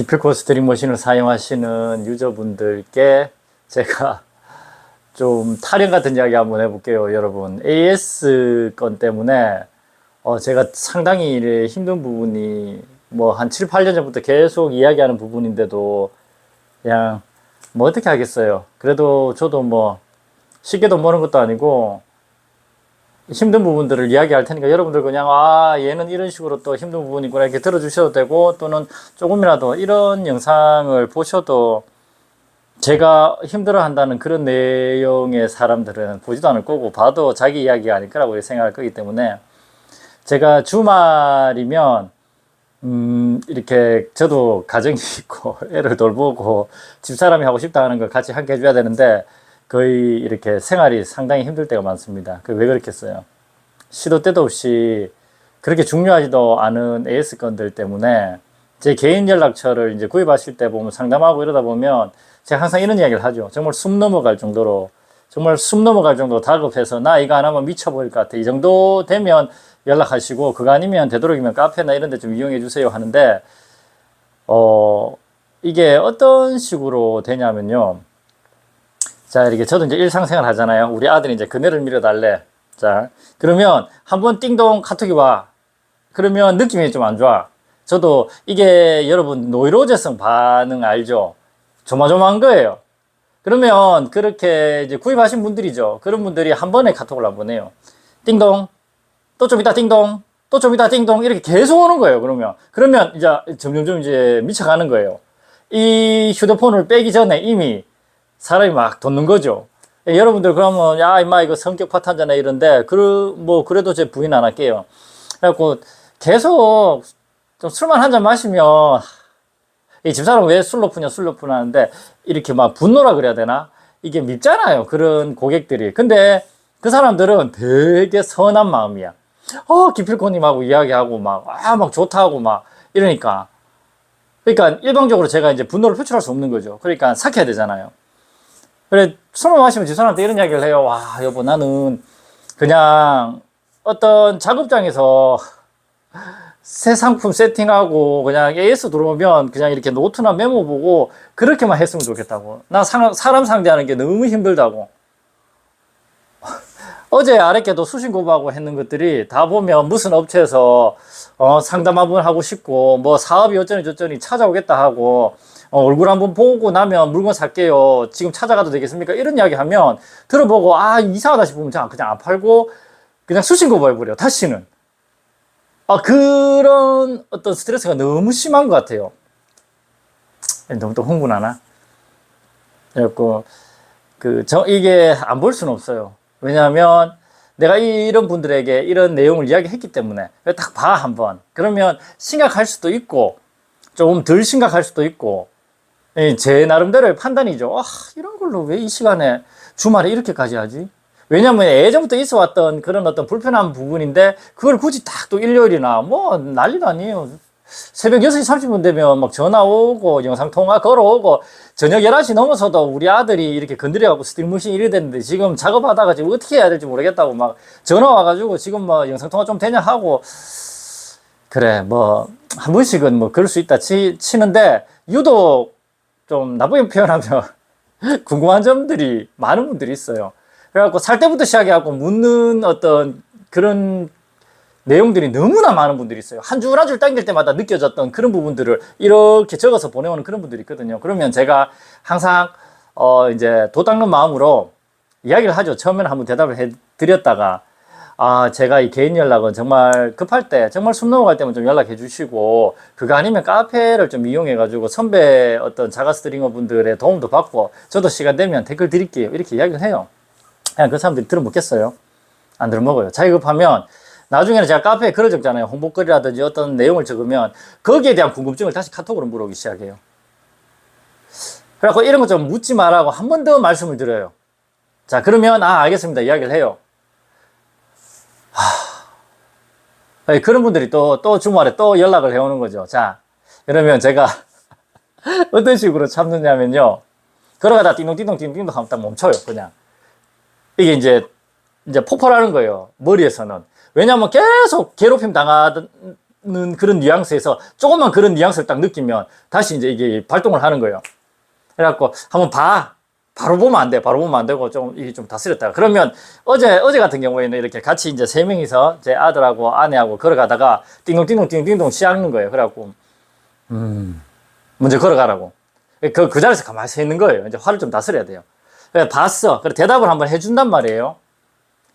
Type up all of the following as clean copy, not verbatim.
기필코 스트링머신을 사용하시는 유저분들께 제가 좀 타령 같은 이야기 한번 해볼게요. 여러분, AS 건 때문에 제가 상당히 힘든 부분이 뭐 한 7, 8년 전부터 계속 이야기하는 부분인데도 그냥 뭐 어떻게 하겠어요. 그래도 저도 뭐 쉽게 돈 버는 것도 아니고 힘든 부분들을 이야기할 테니까 여러분들 그냥 얘는 이런 식으로 또 힘든 부분이구나 이렇게 들어주셔도 되고, 또는 조금이라도 이런 영상을 보셔도 제가 힘들어 한다는 그런 내용의 사람들은 보지도 않을 거고 봐도 자기 이야기가 아닐 거라고 생각할 거기 때문에, 제가 주말이면 이렇게 저도 가정이 있고 애를 돌보고 집사람이 하고 싶다 하는 걸 같이 함께 해줘야 되는데 거의 이렇게 생활이 상당히 힘들 때가 많습니다. 왜 그렇겠어요? 시도 때도 없이 그렇게 중요하지도 않은 AS 건들 때문에 제 개인 연락처를 이제 구입하실 때 보면 상담하고 이러다 보면 제가 항상 이런 이야기를 하죠. 정말 숨 넘어갈 정도로 다급해서 나 이거 안 하면 미쳐버릴 것 같아. 이 정도 되면 연락하시고, 그거 아니면 되도록이면 카페나 이런 데 좀 이용해 주세요 하는데, 이게 어떤 식으로 되냐면요. 자, 이렇게 저도 이제 일상생활 하잖아요. 우리 아들이 이제 그네를 밀어달래. 자, 그러면 한번 띵동 카톡이 와. 그러면 느낌이 좀 안 좋아. 저도 이게 여러분 노이로제성 반응 알죠? 조마조마한 거예요. 그러면 그렇게 이제 구입하신 분들이죠. 그런 분들이 한 번에 카톡을 안 보내요. 띵동, 또 좀 이따 띵동, 또 좀 이따 띵동, 이렇게 계속 오는 거예요. 그러면 이제 점점점 이제 미쳐가는 거예요. 이 휴대폰을 빼기 전에 이미 사람이 막 돋는 거죠. 여러분들 그러면 야 임마 이거 성격 파탄자네 이런데 그래도 제 부인 안 할게요. 그래갖고 계속 좀 술만 한 잔 마시면, 이 집사람 왜 술 높으냐 하는데 이렇게 막 분노라 그래야 되나? 이게 밉잖아요. 그런 고객들이. 근데 그 사람들은 되게 선한 마음이야. 기필코님하고 이야기하고 막 좋다고 막 이러니까. 그러니까 일방적으로 제가 이제 분노를 표출할 수 없는 거죠. 그러니까 삭혀야 되잖아요. 그래, 술을 마시면 집사람한테 이런 이야기를 해요. 여보, 나는 그냥 어떤 작업장에서 새 상품 세팅하고 그냥 AS 들어오면 그냥 이렇게 노트나 메모 보고 그렇게만 했으면 좋겠다고. 나 사람 상대하는 게 너무 힘들다고. 어제 아랫게도 수신고하고 했는 것들이 다 보면 무슨 업체에서 상담 한번 하고 싶고 뭐 사업이 어쩌니 저쩌니 찾아오겠다 하고 얼굴 한번 보고 나면 물건 살게요. 지금 찾아가도 되겠습니까? 이런 이야기 하면 들어보고 이상하다 싶으면 그냥 안 팔고 그냥 수신고 해버려. 다시는. 그런 어떤 스트레스가 너무 심한 것 같아요. 너무 또 흥분하나? 그래갖고 이게 안 볼 수는 없어요. 왜냐하면 내가 이런 분들에게 이런 내용을 이야기했기 때문에 딱 봐 한번. 그러면 심각할 수도 있고 좀 덜 심각할 수도 있고, 제 나름대로의 판단이죠. 이런 걸로 왜 이 시간에 주말에 이렇게까지 하지? 왜냐면 예전부터 있어 왔던 그런 어떤 불편한 부분인데 그걸 굳이 딱 또 일요일이나 뭐 난리도 아니에요. 새벽 6시 30분 되면 막 전화 오고 영상통화 걸어오고 저녁 11시 넘어서도 우리 아들이 이렇게 건드려갖고 스트리머신 이래 됐는데 지금 작업하다가 지금 어떻게 해야 될지 모르겠다고 막 전화 와가지고 지금 뭐 영상통화 좀 되냐 하고, 그래 뭐 한 번씩은 뭐 그럴 수 있다 치는데 유독 좀 나쁘게 표현하면 궁금한 점들이 많은 분들이 있어요. 그래갖고 살 때부터 시작해갖고 묻는 어떤 그런 내용들이 너무나 많은 분들이 있어요. 한 줄 한 줄 당길 때마다 느껴졌던 그런 부분들을 이렇게 적어서 보내오는 그런 분들이 있거든요. 그러면 제가 항상 이제 도 닦는 마음으로 이야기를 하죠. 처음에는 한번 대답을 해드렸다가 제가 이 개인 연락은 정말 급할 때, 정말 숨 넘어갈 때만 좀 연락해 주시고, 그거 아니면 카페를 좀 이용해 가지고 선배 어떤 자가 스트리머 분들의 도움도 받고 저도 시간 되면 댓글 드릴게요. 이렇게 이야기를 해요. 그냥 그 사람들이 들어먹겠어요? 안 들어먹어요. 자기 급하면 나중에는 제가 카페에 글을 적잖아요. 홍보글이라든지 어떤 내용을 적으면 거기에 대한 궁금증을 다시 카톡으로 물어오기 시작해요. 그래갖고 이런 거 좀 묻지 말라고 한 번 더 말씀을 드려요. 자, 그러면 알겠습니다. 이야기를 해요. 그런 분들이 또 주말에 또 연락을 해오는 거죠. 자, 그러면 제가 어떤 식으로 참느냐면요. 걸어가다 띵동띵동 하면 딱 멈춰요. 그냥. 이게 이제 폭발하는 거예요. 머리에서는. 왜냐면 계속 괴롭힘 그런 뉘앙스에서 조금만 그런 뉘앙스를 딱 느끼면 다시 이제 이게 발동을 하는 거예요. 그래갖고 한번 봐. 바로 보면 안 돼. 바로 보면 안 되고 좀 이게 좀 다스렸다가. 그러면 어제 같은 경우에는 이렇게 같이 이제 세 명이서 제 아들하고 아내하고 걸어가다가 띵동띵동 시작하는 거예요. 그래갖고 먼저 걸어가라고. 그 자리에서 가만히 서 있는 거예요. 이제 화를 좀 다스려야 돼요. 그래 봤어. 그래 대답을 한번 해준단 말이에요.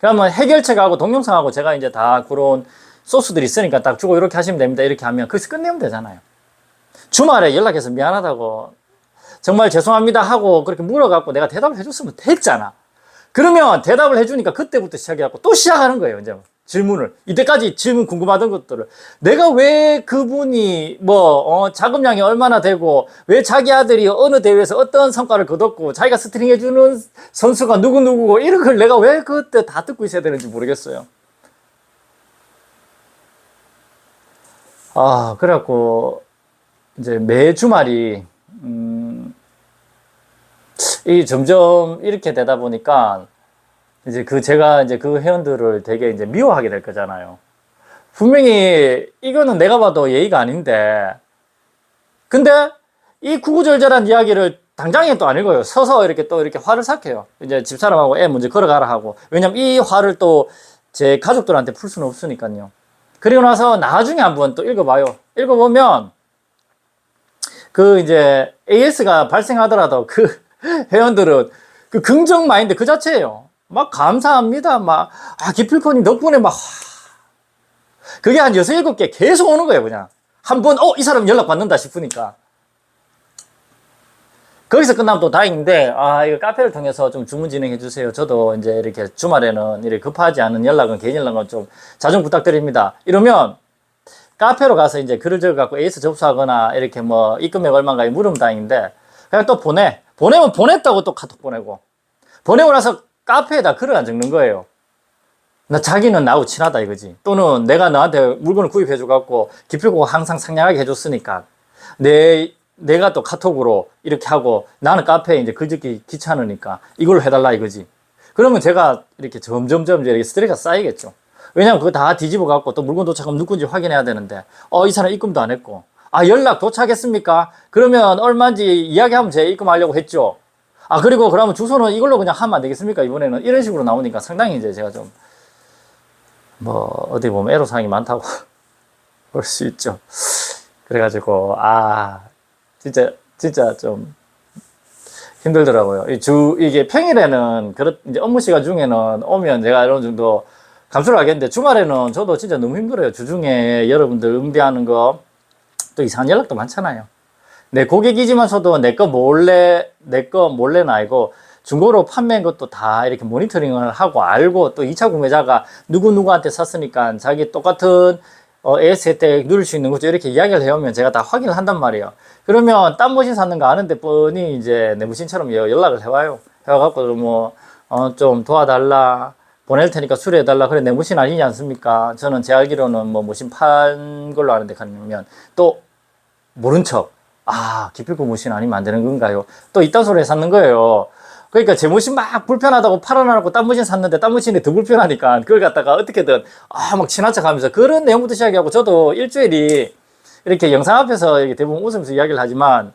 그러면 해결책하고 동영상하고 제가 이제 다 그런 소스들이 있으니까 딱 주고 이렇게 하시면 됩니다. 이렇게 하면 거기서 끝내면 되잖아요. 주말에 연락해서 미안하다고 정말 죄송합니다 하고 그렇게 물어갖고 내가 대답을 해줬으면 됐잖아. 그러면 대답을 해주니까 그때부터 시작해갖고 또 시작하는 거예요. 이제 질문을. 이때까지 질문 궁금하던 것들을. 내가 왜 그분이 자금량이 얼마나 되고 왜 자기 아들이 어느 대회에서 어떤 성과를 거뒀고 자기가 스트링해주는 선수가 누구누구고 이런 걸 내가 왜 그때 다 듣고 있어야 되는지 모르겠어요. 그래갖고 이제 매 주말이 이 점점 이렇게 되다 보니까 이제 제가 이제 그 회원들을 되게 이제 미워하게 될 거잖아요. 분명히 이거는 내가 봐도 예의가 아닌데, 근데 이 구구절절한 이야기를 당장에 또 안 읽어요. 서서 이렇게 또 이렇게 화를 삭혀요. 이제 집사람하고 애 먼저 걸어가라 하고. 왜냐면 이 화를 또 제 가족들한테 풀 수는 없으니까요. 그리고 나서 나중에 한번 또 읽어봐요. 읽어보면 그 이제 AS가 발생하더라도 그 회원들은 그 긍정 마인드 그 자체예요. 막 감사합니다. 기필코님 덕분에 그게 한 6, 7개 계속 오는 거예요, 그냥. 한 번, 이 사람 연락 받는다 싶으니까. 거기서 끝나면 또 다행인데, 이거 카페를 통해서 좀 주문 진행해 주세요. 저도 이제 이렇게 주말에는 이렇게 급하지 않은 연락은, 개인 연락은 좀 자중 부탁드립니다. 이러면, 카페로 가서 이제 글을 적어갖고 AS 접수하거나 이렇게 입금액 얼마인가 물으면 다행인데, 그냥 또 보내면 보냈다고 또 카톡 보내고, 보내고 나서 카페에다 글을 안 적는 거예요. 자기는 나하고 친하다 이거지. 또는 내가 너한테 물건을 구입해줘갖고 기필코 항상 상냥하게 해줬으니까 내가 또 카톡으로 이렇게 하고 나는 카페에 이제 글 적기 귀찮으니까 이걸로 해달라 이거지. 그러면 제가 이렇게 점점점 이렇게 스트레스가 쌓이겠죠. 왜냐면 그거 다 뒤집어 갖고 또 물건 도착하면 누군지 확인해야 되는데 이 사람 입금도 안 했고 연락 도착했습니까? 그러면 얼마인지 이야기하면 제가 입금하려고 했죠. 그리고 그러면 주소는 이걸로 그냥 하면 안 되겠습니까? 이번에는 이런 식으로 나오니까 상당히 이제 제가 좀 어디 보면 애로사항이 많다고 볼 수 있죠. 그래가지고 진짜 좀 힘들더라고요. 이게 평일에는 이제 업무 시간 중에는 오면 제가 어느 정도 감수를 하겠는데 주말에는 저도 진짜 너무 힘들어요. 주중에 여러분들 응대하는 거 또 이상한 연락도 많잖아요. 내 고객이지만서도 내 거 몰래는 아니고 중고로 판매한 것도 다 이렇게 모니터링을 하고 알고 또 2차 구매자가 누구한테 샀으니까 자기 똑같은 AS 혜택 누릴 수 있는 거죠. 이렇게 이야기를 해오면 제가 다 확인을 한단 말이에요. 그러면 딴 머신 샀는 거 아는데 뻔히 이제 내 머신처럼 연락을 해와요. 해와갖고 좀 도와달라. 보낼 테니까 수리해달라. 그래, 내 머신 아니지 않습니까? 저는 제 알기로는 머신 판 걸로 아는데 가면 또 모른 척. 기필코 머신 아니면 안 되는 건가요? 또 이딴 소리 샀는 거예요. 그러니까 제 머신 막 불편하다고 팔아놔놓고 딴 머신 샀는데 딴 머신이 더 불편하니까 그걸 갖다가 어떻게든 막 친한 척 하면서 그런 내용부터 시작하고 저도 일주일이 이렇게 영상 앞에서 이렇게 대부분 웃으면서 이야기를 하지만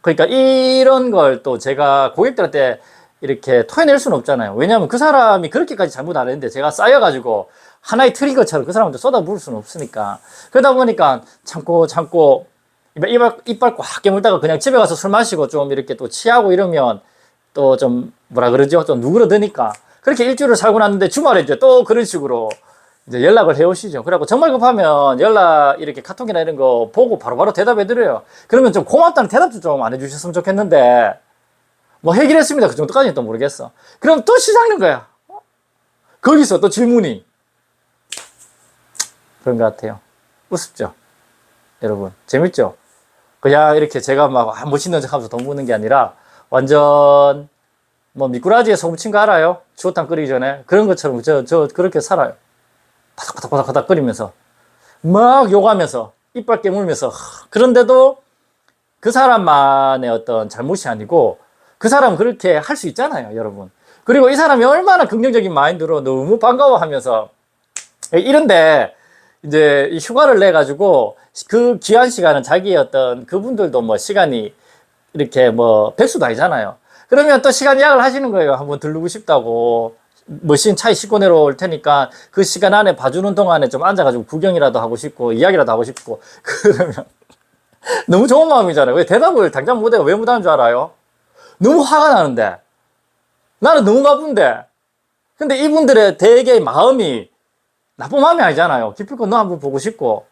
그러니까 이런 걸 또 제가 고객들한테 이렇게 토해낼 수는 없잖아요. 왜냐하면 그 사람이 그렇게까지 잘못 안 했는데 제가 쌓여가지고 하나의 트리거처럼 그 사람한테 쏟아부을 수는 없으니까 그러다 보니까 참고 이빨 꽉 깨물다가 그냥 집에 가서 술 마시고 좀 이렇게 또 취하고 이러면 또 좀 좀 누그러드니까 그렇게 일주일을 살고 났는데 주말에 이제 또 그런 식으로 이제 연락을 해오시죠. 그래갖고 정말 급하면 이렇게 카톡이나 이런 거 보고 바로바로 대답해드려요. 그러면 좀 고맙다는 대답도 좀 안 해주셨으면 좋겠는데 해결했습니다. 그 정도까지는 또 모르겠어. 그럼 또 시작하는 거야. 거기서 또 질문이. 그런 것 같아요. 우습죠? 여러분. 재밌죠? 그냥 이렇게 제가 멋있는 척 하면서 돈 버는 게 아니라 완전 미꾸라지에 소금 친 거 알아요? 추어탕 끓이기 전에 그런 것처럼 저 그렇게 살아요. 바닥바닥 끓이면서 막 욕하면서 이빨 깨물면서 그런데도 그 사람만의 어떤 잘못이 아니고 그 사람은 그렇게 할 수 있잖아요, 여러분. 그리고 이 사람이 얼마나 긍정적인 마인드로 너무 반가워하면서 이런데 이제 이 휴가를 내 가지고 그 귀한 시간은 자기의 어떤 그분들도 뭐 시간이 이렇게 뭐 백수도 아니잖아요. 그러면 또 시간 예약을 하시는 거예요. 한번 들르고 싶다고. 머신 차에 싣고 내려올 테니까 그 시간 안에 봐주는 동안에 좀 앉아가지고 구경이라도 하고 싶고 이야기라도 하고 싶고 그러면 너무 좋은 마음이잖아요. 왜 대답을 당장 못해요? 왜 못하는 줄 알아요? 너무 화가 나는데 나는 너무 바쁜데 근데 이분들의 되게 마음이 나쁜 마음이 아니잖아요. 기필코 너 한번 보고 싶고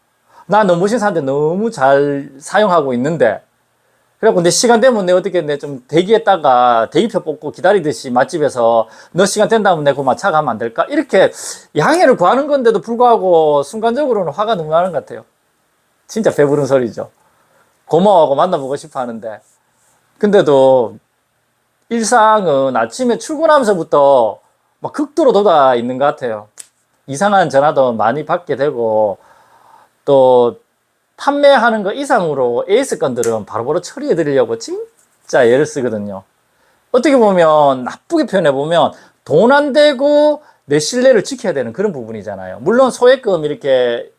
나 너 머신 사는데 너무 잘 사용하고 있는데 그래갖고 내 시간 되면 내 어떻게 내 좀 대기했다가 대기표 뽑고 기다리듯이 맛집에서 너 시간 된다면 내 그만 차 가면 안 될까? 이렇게 양해를 구하는 건데도 불구하고 순간적으로는 화가 너무 나는 것 같아요. 진짜 배부른 소리죠. 고마워하고 만나보고 싶어 하는데 근데도 일상은 아침에 출근하면서부터 막 극도로 돋아 있는 것 같아요. 이상한 전화도 많이 받게 되고 또 판매하는 거 이상으로 에이스 건들은 바로바로 처리해 드리려고 진짜 애를 쓰거든요. 어떻게 보면 나쁘게 표현해 보면 돈 안 되고 내 신뢰를 지켜야 되는 그런 부분이잖아요. 물론 소액금 이렇게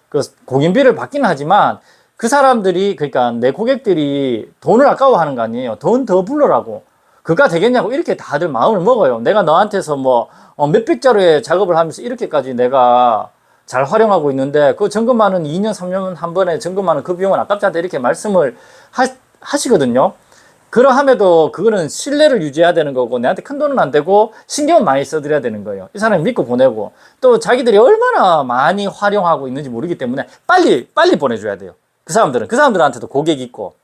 그 공인비를 받기는 하지만 그 사람들이 그러니까 내 고객들이 돈을 아까워하는 거 아니에요. 돈 더 불러라고. 그가 되겠냐고 이렇게 다들 마음을 먹어요. 내가 너한테서 뭐 몇백 자루의 작업을 하면서 이렇게까지 내가 잘 활용하고 있는데 그 점검하는 2년 3년 한 번에 점검하는 그 비용은 아깝지 않다 이렇게 말씀을 하시거든요. 그러함에도 그거는 신뢰를 유지해야 되는 거고 내한테 큰 돈은 안 되고 신경은 많이 써드려야 되는 거예요. 이 사람이 믿고 보내고 또 자기들이 얼마나 많이 활용하고 있는지 모르기 때문에 빨리 보내줘야 돼요. 그 사람들한테도 고객이 있고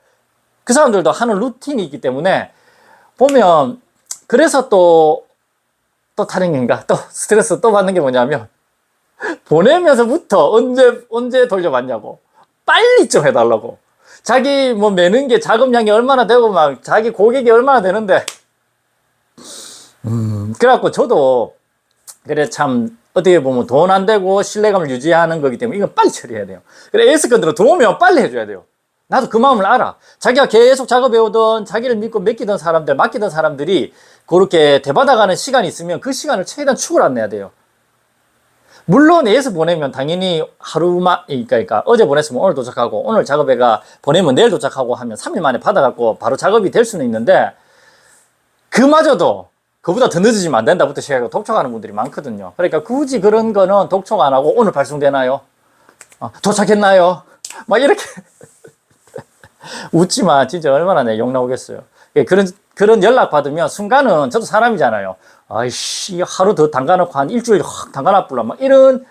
그 사람들도 하는 루틴이 있기 때문에 보면 그래서 또 다른 게인가 또 스트레스 또 받는 게 뭐냐면 보내면서부터 언제 돌려받냐고 빨리 좀 해달라고 자기 뭐 매는 게 자금량이 얼마나 되고 막 자기 고객이 얼마나 되는데 그래갖고 저도 그래 참 어떻게 보면 돈 안 되고 신뢰감을 유지하는 거기 때문에 이건 빨리 처리해야 돼요. 그래 에이스건들은 들어오면 빨리 해줘야 돼요. 나도 그 마음을 알아. 자기가 계속 작업해오던 자기를 믿고 맡기던 사람들이 그렇게 대받아가는 시간이 있으면 그 시간을 최대한 축을 안 내야 돼요. 물론 A에서 보내면 당연히 그러니까 어제 보냈으면 오늘 도착하고 오늘 작업해가 보내면 내일 도착하고 하면 3일 만에 받아갖고 바로 작업이 될 수는 있는데 그마저도 그보다 더 늦어지면 안 된다부터 시작하고 독촉하는 분들이 많거든요. 그러니까 굳이 그런 거는 독촉 안 하고 오늘 발송되나요? 도착했나요? 막 이렇게 웃지만 진짜 얼마나 내 욕 나오겠어요. 그런 연락 받으면 순간은 저도 사람이잖아요. 아이씨, 하루 더 담가놓고 한 일주일 확 담가놔불라. 막 이런,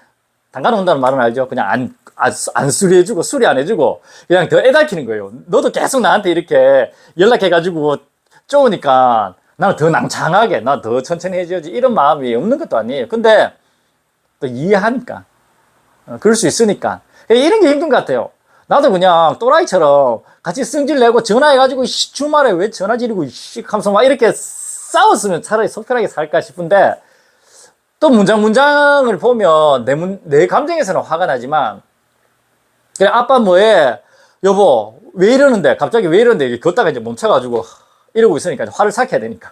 담가놓는다는 말은 알죠? 그냥 안 수리해주고, 수리 안 해주고, 그냥 더 애달키는 거예요. 너도 계속 나한테 이렇게 연락해가지고 쪼으니까 나는 더 낭창하게, 나 더 천천히 해줘야지. 이런 마음이 없는 것도 아니에요. 근데 또 이해하니까. 그럴 수 있으니까. 이런 게 힘든 것 같아요. 나도 그냥 또라이처럼 같이 승질 내고 전화해가지고 주말에 왜 전화 지르고 하면서 막 이렇게 싸웠으면 차라리 속편하게 살까 싶은데 또 문장을 보면 내 감정에서는 화가 나지만 그래 아빠 뭐해 여보 왜 이러는데 갑자기 왜 이러는데 걷다가 이제 멈춰가지고 이러고 있으니까 화를 삭혀야 되니까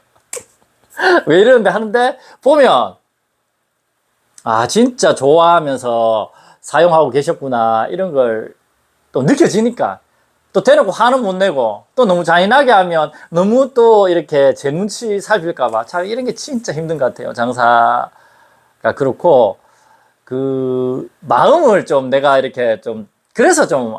왜 이러는데 하는데 보면 진짜 좋아하면서 사용하고 계셨구나 이런 걸 또 느껴지니까 또 대놓고 화는 못 내고 또 너무 잔인하게 하면 너무 또 이렇게 제 눈치 살필까봐 참 이런 게 진짜 힘든 것 같아요. 장사가 그렇고 그 마음을 좀 내가 이렇게 좀 그래서 좀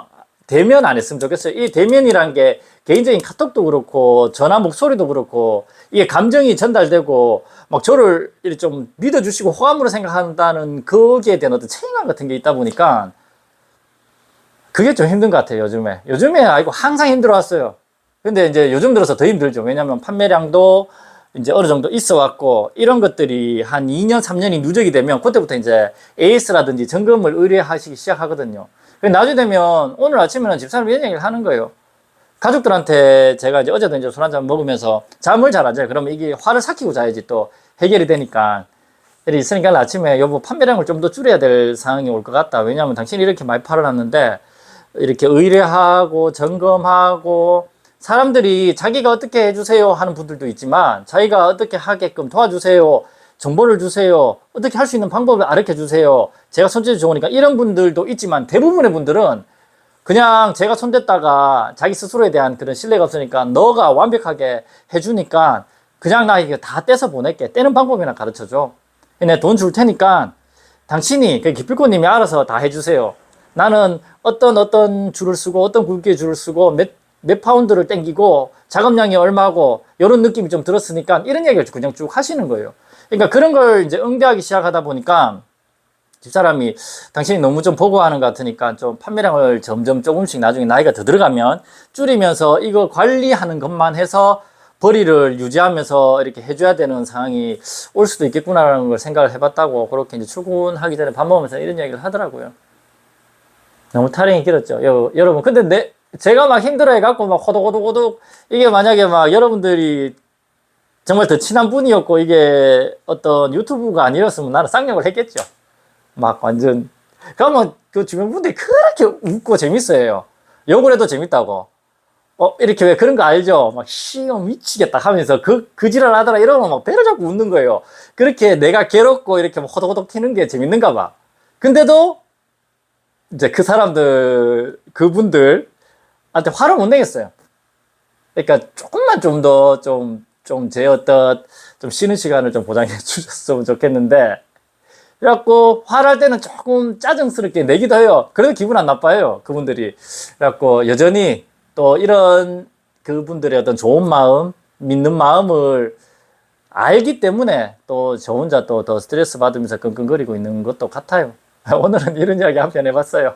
대면 안 했으면 좋겠어요. 이 대면이란 게 개인적인 카톡도 그렇고 전화 목소리도 그렇고 이게 감정이 전달되고 막 저를 이렇게 좀 믿어주시고 호감으로 생각한다는 거기에 대한 어떤 책임감 같은 게 있다 보니까 그게 좀 힘든 것 같아요, 요즘에 아이고, 항상 힘들어왔어요. 근데 이제 요즘 들어서 더 힘들죠. 왜냐면 판매량도 이제 어느 정도 있어 왔고, 이런 것들이 한 2년, 3년이 누적이 되면, 그때부터 이제 AS라든지 점검을 의뢰하시기 시작하거든요. 나중에 되면 오늘 아침에는 집사람 이런 얘기를 하는 거예요. 가족들한테 제가 이제 어제도 이제 술 한잔 먹으면서 잠을 잘 안 자요. 그러면 이게 화를 삭히고 자야지 또 해결이 되니까. 있으니까 아침에 여보 판매량을 좀 더 줄여야 될 상황이 올 것 같다. 왜냐하면 당신이 이렇게 많이 팔아놨는데, 이렇게 의뢰하고 점검하고 사람들이 자기가 어떻게 해주세요 하는 분들도 있지만 자기가 어떻게 하게끔 도와주세요 정보를 주세요. 어떻게 할 수 있는 방법을 가르쳐 주세요. 제가 손재주 좋으니까 이런 분들도 있지만 대부분의 분들은 그냥 제가 손댔다가 자기 스스로에 대한 그런 신뢰가 없으니까 너가 완벽하게 해주니까 그냥 나 이거 다 떼서 보낼게. 떼는 방법이나 가르쳐 줘. 내가 돈 줄 테니까 당신이, 그 기필코님이 알아서 다 해주세요. 나는 어떤 줄을 쓰고 어떤 굵기의 줄을 쓰고 몇 파운드를 땡기고 작업량이 얼마고 이런 느낌이 좀 들었으니까 이런 얘기를 그냥 쭉 하시는 거예요. 그러니까 그런 걸 이제 응대하기 시작하다 보니까 집사람이 당신이 너무 좀 보고하는 것 같으니까 좀 판매량을 점점 조금씩 나중에 나이가 더 들어가면 줄이면서 이거 관리하는 것만 해서 벌이를 유지하면서 이렇게 해줘야 되는 상황이 올 수도 있겠구나라는 걸 생각을 해봤다고 그렇게 이제 출근하기 전에 밥 먹으면서 이런 얘기를 하더라고요. 너무 타령이 길었죠. 여러분, 근데 제가 막 힘들어 해갖고 막 호독호독호독 이게 만약에 막 여러분들이 정말 더 친한 분이었고 이게 어떤 유튜브가 아니었으면 나는 쌍욕을 했겠죠. 막 완전 그러면 그 주변 분들이 그렇게 웃고 재밌어요. 욕을 해도 재밌다고. 이렇게 왜 그런 거 알죠? 막 미치겠다 하면서 그 지랄 하더라 이러면 막 배를 잡고 웃는 거예요. 그렇게 내가 괴롭고 이렇게 막 호독호독 튀는 게 재밌는가 봐. 근데도 이제 그 사람들 그분들한테 화를 못 내겠어요. 그러니까 조금만 좀 더 좀 제 어떤 좀 쉬는 시간을 좀 보장해 주셨으면 좋겠는데, 그래갖고 화날 때는 조금 짜증스럽게 내기도 해요. 그래도 기분 안 나빠요, 그분들이. 그래갖고 여전히 또 이런 그분들의 어떤 좋은 마음, 믿는 마음을 알기 때문에 또 저 혼자 또 더 스트레스 받으면서 끙끙거리고 있는 것도 같아요. 오늘은 이런 이야기 한편 해봤어요.